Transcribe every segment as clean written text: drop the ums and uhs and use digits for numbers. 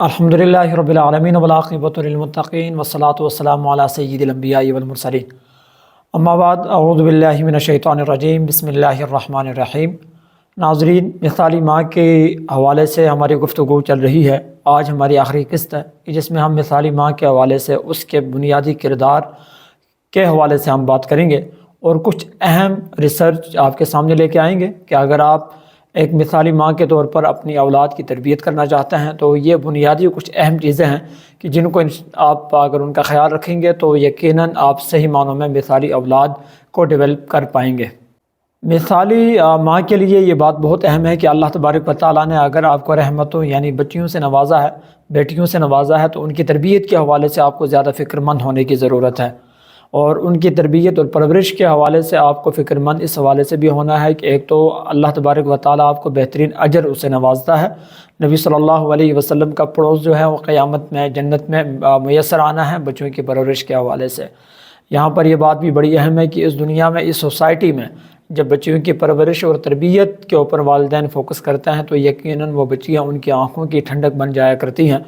الحمدللہ رب العالمین والعاقبۃ للمتقین والصلاۃ والسلام علی سید الانبیاء والمرسلین اما بعد اعوذ باللہ من الشیطان الرجیم بسم اللہ الرحمن الرحیم۔ ناظرین، مثالی ماں کے حوالے سے ہماری گفتگو چل رہی ہے۔ آج ہماری آخری قسط ہے جس میں ہم مثالی ماں کے حوالے سے اس کے بنیادی کردار کے حوالے سے ہم بات کریں گے اور کچھ اہم ریسرچ آپ کے سامنے لے کے آئیں گے کہ اگر آپ ایک مثالی ماں کے طور پر اپنی اولاد کی تربیت کرنا چاہتے ہیں تو یہ بنیادی کچھ اہم چیزیں ہیں کہ جن کو آپ اگر ان کا خیال رکھیں گے تو یقیناً آپ صحیح معنوں میں مثالی اولاد کو ڈیولپ کر پائیں گے۔ مثالی ماں کے لیے یہ بات بہت اہم ہے کہ اللہ تبارک و تعالیٰ نے اگر آپ کو رحمتوں یعنی بچیوں سے نوازا ہے، بیٹیوں سے نوازا ہے، تو ان کی تربیت کے حوالے سے آپ کو زیادہ فکر مند ہونے کی ضرورت ہے، اور ان کی تربیت اور پرورش کے حوالے سے آپ کو فکر مند اس حوالے سے بھی ہونا ہے کہ ایک تو اللہ تبارک و تعالیٰ آپ کو بہترین اجر اسے نوازتا ہے۔ نبی صلی اللہ علیہ وسلم کا پڑوس جو ہے وہ قیامت میں جنت میں میسر آنا ہے بچوں کی پرورش کے حوالے سے۔ یہاں پر یہ بات بھی بڑی اہم ہے کہ اس دنیا میں، اس سوسائٹی میں جب بچیوں کی پرورش اور تربیت کے اوپر والدین فوکس کرتے ہیں تو یقیناً وہ بچیاں ان کی آنکھوں کی ٹھنڈک بن جایا کرتی ہیں۔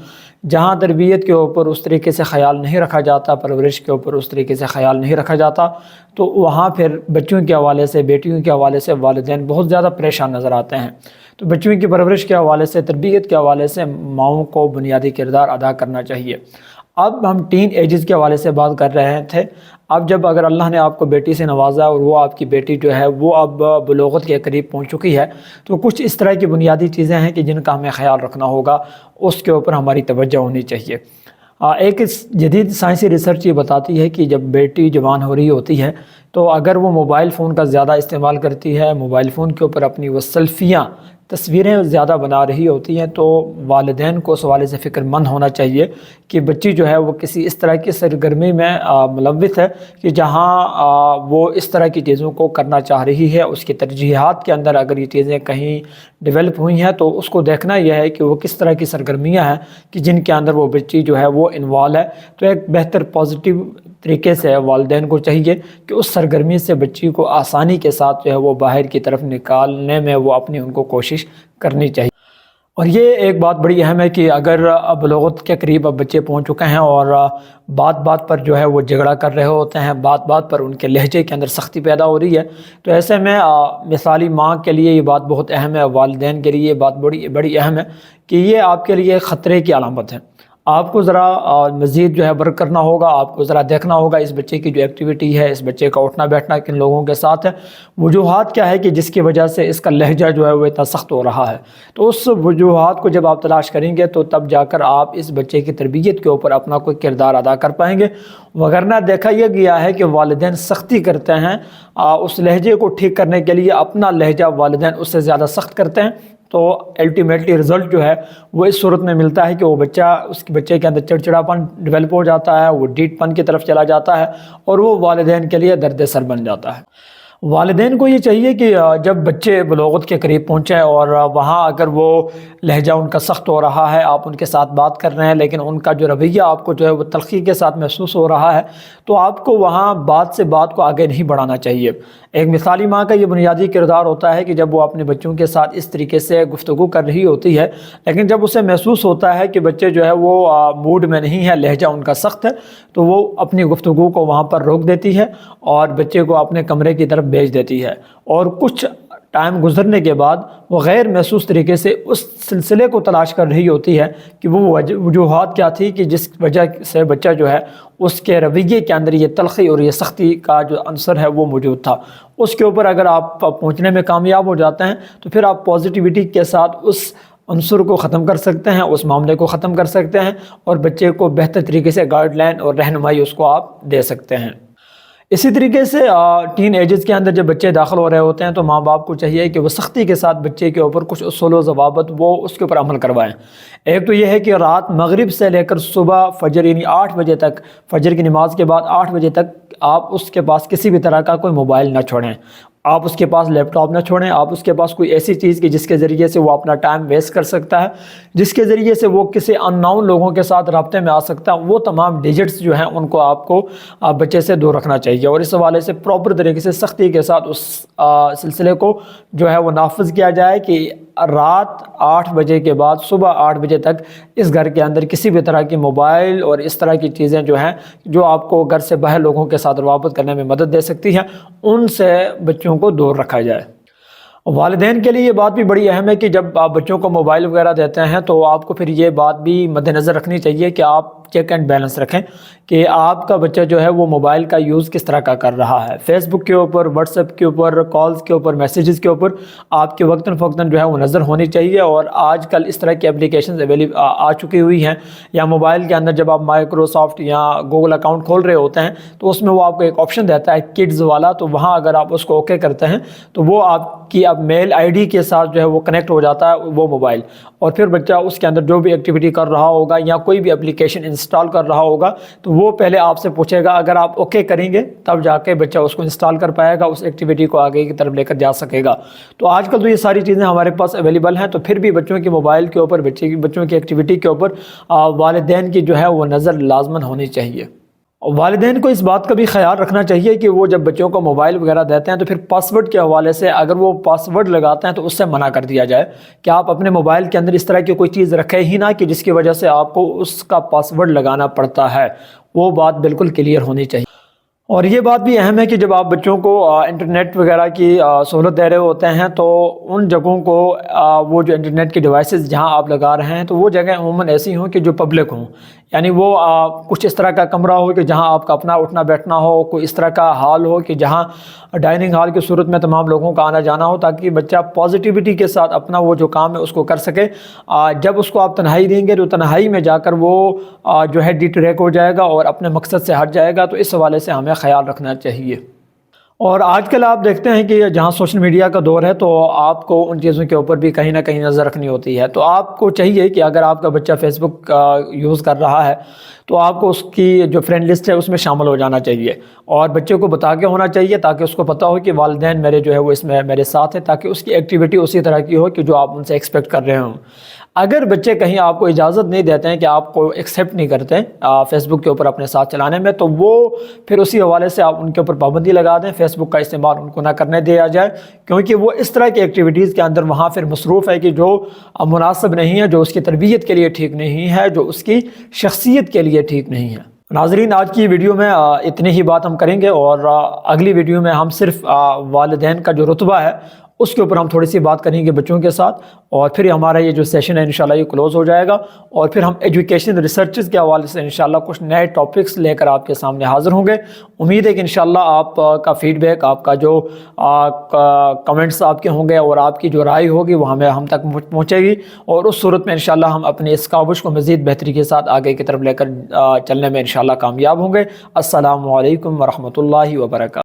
جہاں تربیت کے اوپر اس طریقے سے خیال نہیں رکھا جاتا، پرورش کے اوپر اس طریقے سے خیال نہیں رکھا جاتا، تو وہاں پھر بچوں کے حوالے سے، بیٹیوں کے حوالے سے والدین بہت زیادہ پریشان نظر آتے ہیں۔ تو بچوں کی پرورش کے حوالے سے، تربیت کے حوالے سے ماؤں کو بنیادی کردار ادا کرنا چاہیے۔ اب ہم ٹین ایجز کے حوالے سے بات کر رہے تھے۔ اب جب اگر اللہ نے آپ کو بیٹی سے نوازا اور وہ آپ کی بیٹی جو ہے وہ اب بلوغت کے قریب پہنچ چکی ہے، تو کچھ اس طرح کی بنیادی چیزیں ہیں کہ جن کا ہمیں خیال رکھنا ہوگا، اس کے اوپر ہماری توجہ ہونی چاہیے۔ ایک جدید سائنسی ریسرچ یہ بتاتی ہے کہ جب بیٹی جوان ہو رہی ہوتی ہے تو اگر وہ موبائل فون کا زیادہ استعمال کرتی ہے، موبائل فون کے اوپر اپنی وہ سیلفیاں، تصویریں زیادہ بنا رہی ہوتی ہیں، تو والدین کو اس حوالے سے فکر مند ہونا چاہیے کہ بچی جو ہے وہ کسی اس طرح کی سرگرمی میں ملوث ہے کہ جہاں وہ اس طرح کی چیزوں کو کرنا چاہ رہی ہے۔ اس کی ترجیحات کے اندر اگر یہ چیزیں کہیں ڈیولپ ہوئی ہیں تو اس کو دیکھنا یہ ہے کہ وہ کس طرح کی سرگرمیاں ہیں کہ جن کے اندر وہ بچی جو ہے وہ انوالو ہے۔ تو ایک بہتر پازیٹیو طریقے سے والدین کو چاہیے کہ اس سرگرمی سے بچی کو آسانی کے ساتھ جو ہے وہ باہر کی طرف نکالنے میں وہ اپنی ان کو کوشش کرنی چاہیے۔ اور یہ ایک بات بڑی اہم ہے کہ اگر بلوغت کے قریب اب بچے پہنچ چکے ہیں اور بات بات پر جو ہے وہ جھگڑا کر رہے ہوتے ہیں، بات بات پر ان کے لہجے کے اندر سختی پیدا ہو رہی ہے، تو ایسے میں مثالی ماں کے لیے یہ بات بہت اہم ہے، والدین کے لیے یہ بات بڑی اہم ہے کہ یہ آپ کے لیے خطرے کی علامت ہے۔ آپ کو ذرا مزید جو ہے ورک کرنا ہوگا، آپ کو ذرا دیکھنا ہوگا اس بچے کی جو ایکٹیویٹی ہے، اس بچے کا اٹھنا بیٹھنا کن لوگوں کے ساتھ ہے، وجوہات کیا ہے کہ جس کی وجہ سے اس کا لہجہ جو ہے وہ اتنا سخت ہو رہا ہے۔ تو اس وجوہات کو جب آپ تلاش کریں گے تو تب جا کر آپ اس بچے کی تربیت کے اوپر اپنا کوئی کردار ادا کر پائیں گے۔ وگرنہ دیکھا یہ گیا ہے کہ والدین سختی کرتے ہیں اس لہجے کو ٹھیک کرنے کے لیے، اپنا لہجہ والدین اس سے زیادہ سخت کرتے ہیں، تو الٹیمیٹلی رزلٹ جو ہے وہ اس صورت میں ملتا ہے کہ وہ اس کے بچے کے اندر چڑچڑاپن ڈیولپ ہو جاتا ہے، وہ ڈیٹ پن کی طرف چلا جاتا ہے اور وہ والدین کے لیے درد سر بن جاتا ہے۔ والدین کو یہ چاہیے کہ جب بچے بلوغت کے قریب پہنچیں اور وہاں اگر وہ لہجہ ان کا سخت ہو رہا ہے، آپ ان کے ساتھ بات کر رہے ہیں لیکن ان کا جو رویہ آپ کو جو ہے وہ تلخی کے ساتھ محسوس ہو رہا ہے، تو آپ کو وہاں بات سے بات کو آگے نہیں بڑھانا چاہیے۔ ایک مثالی ماں کا یہ بنیادی کردار ہوتا ہے کہ جب وہ اپنے بچوں کے ساتھ اس طریقے سے گفتگو کر رہی ہوتی ہے، لیکن جب اسے محسوس ہوتا ہے کہ بچے جو ہے وہ موڈ میں نہیں ہے، لہجہ ان کا سخت ہے، تو وہ اپنی گفتگو کو وہاں پر روک دیتی ہے اور بچے کو اپنے کمرے کی طرف بھیج دیتی ہے، اور کچھ ٹائم گزرنے کے بعد وہ غیر محسوس طریقے سے اس سلسلے کو تلاش کر رہی ہوتی ہے کہ وہ وجوہات کیا تھی کہ جس وجہ سے بچہ جو ہے اس کے رویے کے اندر یہ تلخی اور یہ سختی کا جو عنصر ہے وہ موجود تھا۔ اس کے اوپر اگر آپ پہنچنے میں کامیاب ہو جاتے ہیں تو پھر آپ پازیٹیوٹی کے ساتھ اس عنصر کو ختم کر سکتے ہیں، اس معاملے کو ختم کر سکتے ہیں اور بچے کو بہتر طریقے سے گائیڈ لائن اور رہنمائی اس کو آپ دے سکتے ہیں۔ اسی طریقے سے ٹین ایجز کے اندر جب بچے داخل ہو رہے ہوتے ہیں تو ماں باپ کو چاہیے کہ وہ سختی کے ساتھ بچے کے اوپر کچھ اصول و ضوابط وہ اس کے اوپر عمل کروائیں۔ ایک تو یہ ہے کہ رات مغرب سے لے کر صبح فجر یعنی 8 بجے تک، فجر کی نماز کے بعد 8 بجے تک آپ اس کے پاس کسی بھی طرح کا کوئی موبائل نہ چھوڑیں۔ آپ اس کے پاس لیپ ٹاپ نہ چھوڑیں، آپ اس کے پاس کوئی ایسی چیز کی جس کے ذریعے سے وہ اپنا ٹائم ویسٹ کر سکتا ہے، جس کے ذریعے سے وہ کسی ان نون لوگوں کے ساتھ رابطے میں آ سکتا ہے، وہ تمام ڈیجٹس جو ہیں ان کو آپ کو بچے سے دور رکھنا چاہیے، اور اس حوالے سے پراپر طریقے سے سختی کے ساتھ اس سلسلے کو جو ہے وہ نافذ کیا جائے کہ رات 8 بجے کے بعد صبح 8 بجے تک اس گھر کے اندر کسی بھی طرح کی موبائل اور اس طرح کی چیزیں جو ہیں جو آپ کو گھر سے باہر لوگوں کے ساتھ روابط کرنے میں مدد دے سکتی ہیں، ان سے بچوں کو دور رکھا جائے۔ والدین کے لیے یہ بات بھی بڑی اہم ہے کہ جب آپ بچوں کو موبائل وغیرہ دیتے ہیں تو آپ کو پھر یہ بات بھی مد نظر رکھنی چاہیے کہ آپ چیک اینڈ بیلنس رکھیں کہ آپ کا بچہ جو ہے وہ موبائل کا یوز کس طرح کا کر رہا ہے، فیس بک کے اوپر، واٹس ایپ کے اوپر، کالز کے اوپر، میسیجز کے اوپر آپ کے وقتاً فوقتاً جو ہے وہ نظر ہونی چاہیے۔ اور آج کل اس طرح کی اپلیکیشنز آ چکی ہوئی ہیں، یا موبائل کے اندر جب آپ مائکروسافٹ یا گوگل اکاؤنٹ کھول رہے ہوتے ہیں تو اس میں وہ آپ کو ایک آپشن دیتا ہے کڈز والا، تو وہاں اگر آپ اس کو اوکے کرتے ہیں تو وہ آپ کی اب میل آئی ڈی کے ساتھ جو ہے وہ کنیکٹ ہو جاتا ہے وہ موبائل، اور پھر بچہ اس کے اندر جو بھی ایکٹیویٹی کر رہا ہوگا یا کوئی بھی اپلیکیشن انسٹال کر رہا ہوگا تو وہ پہلے آپ سے پوچھے گا، اگر آپ اوکے کریں گے تب جا کے بچہ اس کو انسٹال کر پائے گا، اس ایکٹیویٹی کو آگے کی طرف لے کر جا سکے گا۔ تو آج کل تو یہ ساری چیزیں ہمارے پاس اویلیبل ہیں، تو پھر بھی بچوں کے موبائل کے اوپر، بچوں کی ایکٹیویٹی کے اوپر والدین کی جو ہے وہ نظر لازماً ہونی چاہیے۔ والدین کو اس بات کا بھی خیال رکھنا چاہیے کہ وہ جب بچوں کو موبائل وغیرہ دیتے ہیں تو پھر پاسورڈ کے حوالے سے اگر وہ پاسورڈ لگاتے ہیں تو اس سے منع کر دیا جائے کہ آپ اپنے موبائل کے اندر اس طرح کی کوئی چیز رکھے ہی نہ کہ جس کی وجہ سے آپ کو اس کا پاسورڈ لگانا پڑتا ہے، وہ بات بالکل کلیئر ہونی چاہیے۔ اور یہ بات بھی اہم ہے کہ جب آپ بچوں کو انٹرنیٹ وغیرہ کی سہولت دے رہے ہوتے ہیں تو ان جگہوں کو وہ جو انٹرنیٹ کی ڈیوائسز جہاں آپ لگا رہے ہیں تو وہ جگہیں عموماً ایسی ہوں کہ جو پبلک ہوں، یعنی وہ کچھ اس طرح کا کمرہ ہو کہ جہاں آپ کا اپنا اٹھنا بیٹھنا ہو، کوئی اس طرح کا ہال ہو کہ جہاں ڈائننگ ہال کی صورت میں تمام لوگوں کا آنا جانا ہو، تاکہ بچہ پازیٹیوٹی کے ساتھ اپنا وہ جو کام ہے اس کو کر سکے۔ جب اس کو آپ تنہائی دیں گے تو تنہائی میں جا کر وہ جو ہے ڈیٹریک ہو جائے گا اور اپنے مقصد سے ہٹ جائے گا، تو اس حوالے سے ہمیں خیال رکھنا چاہیے۔ اور آج کل آپ دیکھتے ہیں کہ جہاں سوشل میڈیا کا دور ہے تو آپ کو ان چیزوں کے اوپر بھی کہیں نہ کہیں نظر رکھنی ہوتی ہے، تو آپ کو چاہیے کہ اگر آپ کا بچہ فیس بک یوز کر رہا ہے تو آپ کو اس کی جو فرینڈ لسٹ ہے اس میں شامل ہو جانا چاہیے، اور بچے کو بتا کے ہونا چاہیے تاکہ اس کو پتہ ہو کہ والدین میرے جو ہے وہ اس میں میرے ساتھ ہیں، تاکہ اس کی ایکٹیویٹی اسی طرح کی ہو کہ جو آپ ان سے ایکسپیکٹ کر رہے ہوں۔ اگر بچے کہیں آپ کو اجازت نہیں دیتے ہیں کہ آپ کو ایکسیپٹ نہیں کرتے فیس بک کے اوپر اپنے ساتھ چلانے میں، تو وہ پھر اسی حوالے سے آپ ان کے اوپر پابندی لگا دیں، فیس بک کا استعمال ان کو نہ کرنے دیا جائے، کیونکہ وہ اس طرح کی ایکٹیویٹیز کے اندر وہاں پھر مصروف ہے کہ جو مناسب نہیں ہے، جو اس کی تربیت کے لیے ٹھیک نہیں ہے، جو اس کی شخصیت کے لیے ٹھیک نہیں ہے۔ ناظرین، آج کی ویڈیو میں اتنی ہی بات ہم کریں گے، اور اگلی ویڈیو میں ہم صرف والدین کا جو رتبہ ہے اس کے اوپر ہم تھوڑی سی بات کریں گے بچوں کے ساتھ، اور پھر ہمارا یہ جو سیشن ہے انشاءاللہ یہ کلوز ہو جائے گا، اور پھر ہم ایجوکیشن ریسرچز کے حوالے سے انشاءاللہ کچھ نئے ٹاپکس لے کر آپ کے سامنے حاضر ہوں گے۔ امید ہے کہ انشاءاللہ آپ کا فیڈ بیک، آپ کا جو کمنٹس آپ کے ہوں گے اور آپ کی جو رائے ہوگی وہ ہم تک پہنچے گی، اور اس صورت میں انشاءاللہ ہم اپنے اس کاوش کو مزید بہتری کے ساتھ آگے کی طرف لے کر چلنے میں انشاءاللہ کامیاب ہوں گے۔ السلام علیکم ورحمۃ اللہ وبرکاتہ۔